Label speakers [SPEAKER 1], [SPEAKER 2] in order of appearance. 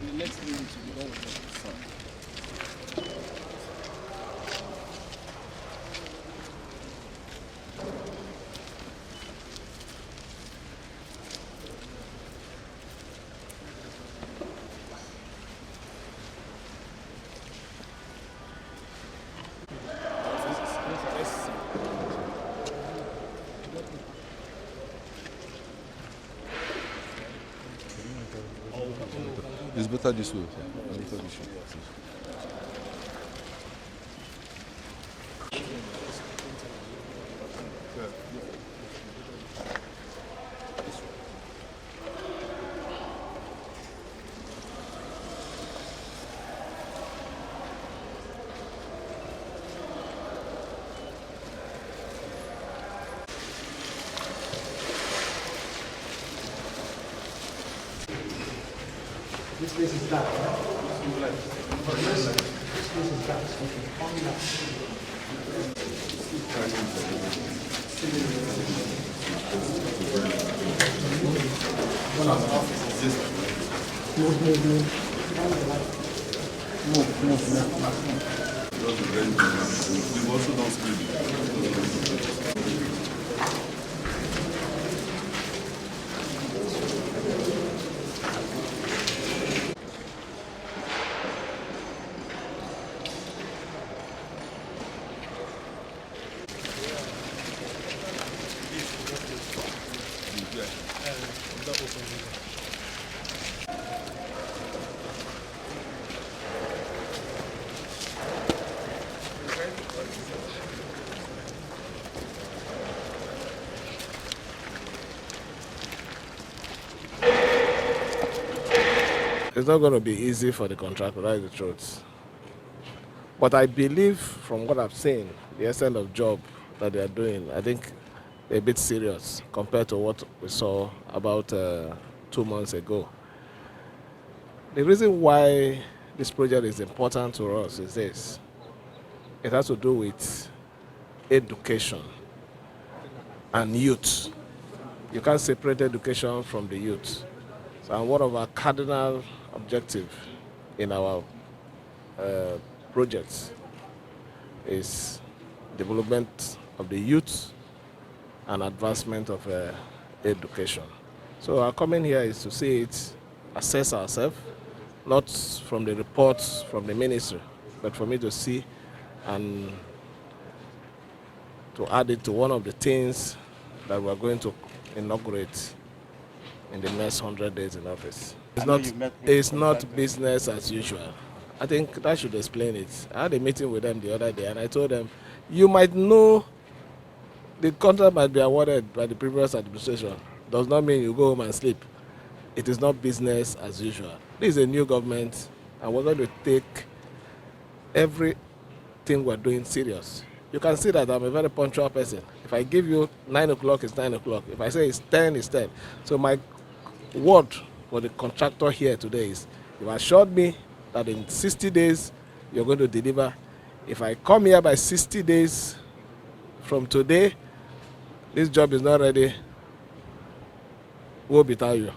[SPEAKER 1] The next minute will be done with it.
[SPEAKER 2] It's better this way. It's better this way.
[SPEAKER 3] This place is dark. This place is dark. Okay. Only
[SPEAKER 2] We've also done screening.
[SPEAKER 1] It's not going to be easy for the contractor, that's the truth. But I believe from what I've seen, the extent of job that they are doing, I think they're a bit serious compared to what we saw about 2 months ago. The reason why this project is important to us is this. It has to do with education and youth. You can't separate education from the youth. So one of our cardinal objectives in our projects is development of the youth and advancement of education. So our coming here is to see it, assess ourselves, not from the reports from the ministry, but for me to see and to add it to one of the things that we're going to inaugurate in the next 100 days in office. It's not business as usual. I think that should explain it. I had a meeting with them the other day and I told them, you might know the contract might be awarded by the previous administration. Does not mean you go home and sleep. It is not business as usual. This is a new government and we're going to take everything we're doing serious. You can see that I'm a very punctual person. If I give you 9 o'clock, it's 9 o'clock. If I say it's 10, it's 10. So my word for the contractor here today is, you've assured me that in 60 days, you're going to deliver. If I come here by 60 days from today, this job is not ready, we'll be telling you.